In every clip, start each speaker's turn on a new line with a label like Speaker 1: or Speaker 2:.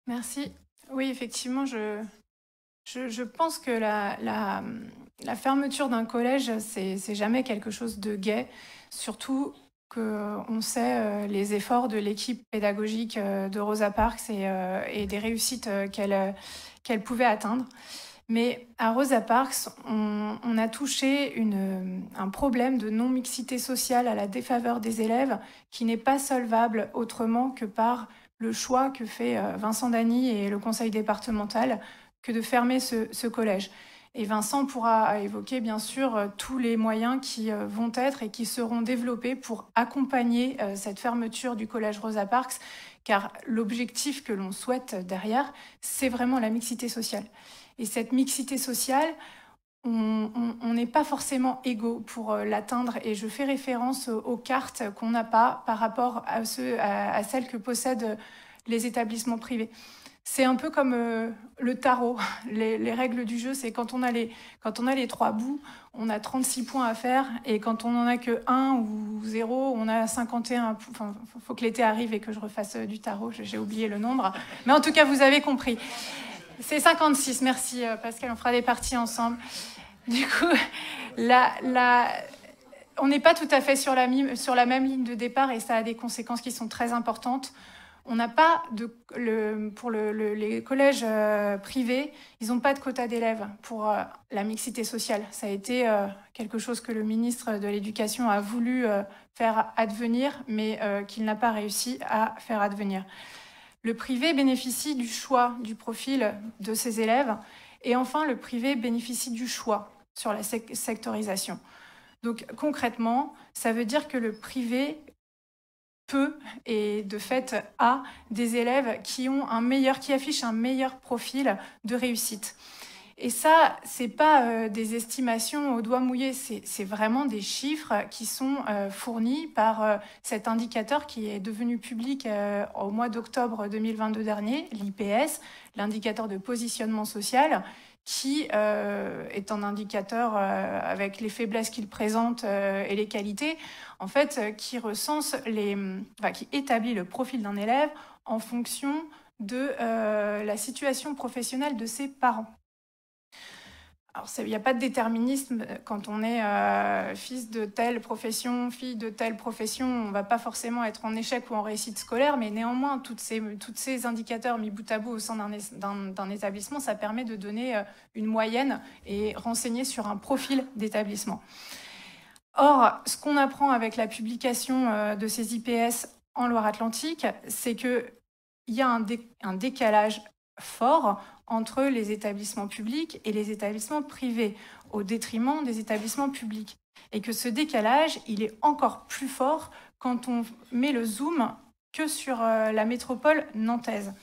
Speaker 1: Merci. Oui, effectivement, je pense que la fermeture d'un collège, c'est jamais quelque chose de gai, surtout qu'on sait les efforts de l'équipe pédagogique de Rosa Parks et des réussites qu'elle pouvait atteindre. Mais à Rosa Parks, on a touché un problème de non-mixité sociale à la défaveur des élèves qui n'est pas solvable autrement que par le choix que fait Vincent Dany et le conseil départemental que de fermer ce collège. Et Vincent pourra évoquer bien sûr tous les moyens qui vont être et qui seront développés pour accompagner cette fermeture du collège Rosa Parks, car l'objectif que l'on souhaite derrière, c'est vraiment la mixité sociale. Et cette mixité sociale, on n'est pas forcément égaux pour l'atteindre. Et je fais référence aux cartes qu'on n'a pas par rapport à celles que possèdent les établissements privés. C'est un peu comme le tarot. Les règles du jeu, c'est quand on a les trois bouts, on a 36 points à faire. Et quand on n'en a que 1 ou 0, on a 51. Enfin, faut que l'été arrive et que je refasse du tarot. J'ai oublié le nombre. Mais en tout cas, vous avez compris. C'est 56, merci Pascal, on fera des parties ensemble. Du coup, on n'est pas tout à fait sur la même ligne de départ et ça a des conséquences qui sont très importantes. On n'a pas pour les collèges privés, ils n'ont pas de quota d'élèves pour la mixité sociale. Ça a été quelque chose que le ministre de l'Éducation a voulu faire advenir, mais qu'il n'a pas réussi à faire advenir. Le privé bénéficie du choix du profil de ses élèves. Et enfin, le privé bénéficie du choix sur la sectorisation. Donc concrètement, ça veut dire que le privé peut et de fait a des élèves qui affichent un meilleur profil de réussite. Et ça, c'est pas des estimations au doigt mouillé, c'est vraiment des chiffres qui sont fournis par cet indicateur qui est devenu public au mois d'octobre 2022 dernier, l'IPS, l'indicateur de positionnement social, qui est un indicateur avec les faiblesses qu'il présente et les qualités, en fait, qui recense qui établit le profil d'un élève en fonction de la situation professionnelle de ses parents. Alors, il n'y a pas de déterminisme quand on est fils de telle profession, fille de telle profession, on ne va pas forcément être en échec ou en réussite scolaire, mais néanmoins, tous ces indicateurs mis bout à bout au sein d'un établissement, ça permet de donner une moyenne et renseigner sur un profil d'établissement. Or, ce qu'on apprend avec la publication de ces IPS en Loire-Atlantique, c'est qu'il y a un décalage fort entre les établissements publics et les établissements privés, au détriment des établissements publics. Et que ce décalage, il est encore plus fort quand on met le zoom que sur la métropole nantaise.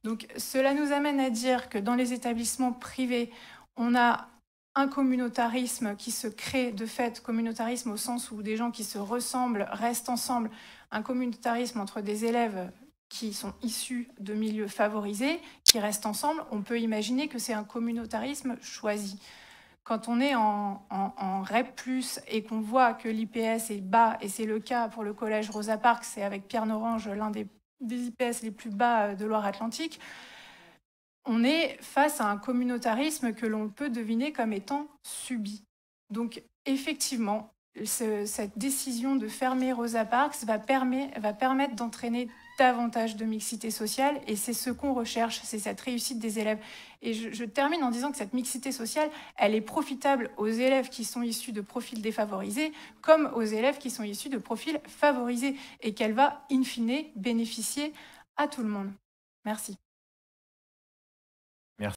Speaker 1: Donc cela nous amène à dire que dans les établissements privés, on a un communautarisme qui se crée de fait, communautarisme au sens où des gens qui se ressemblent restent ensemble, un communautarisme entre des élèves qui sont issus de milieux favorisés, qui restent ensemble, on peut imaginer que c'est un communautarisme choisi. Quand on est en REP+, et qu'on voit que l'IPS est bas, et c'est le cas pour le collège Rosa Parks, c'est avec Pierre Norange l'un des IPS les plus bas de Loire-Atlantique, on est face à un communautarisme que l'on peut deviner comme étant subi. Donc effectivement, cette décision de fermer Rosa Parks va permettre d'entraîner davantage de mixité sociale et c'est ce qu'on recherche, c'est cette réussite des élèves. Et je termine en disant que cette mixité sociale, elle est profitable aux élèves qui sont issus de profils défavorisés comme aux élèves qui sont issus de profils favorisés et qu'elle va in fine bénéficier à tout le monde. Merci.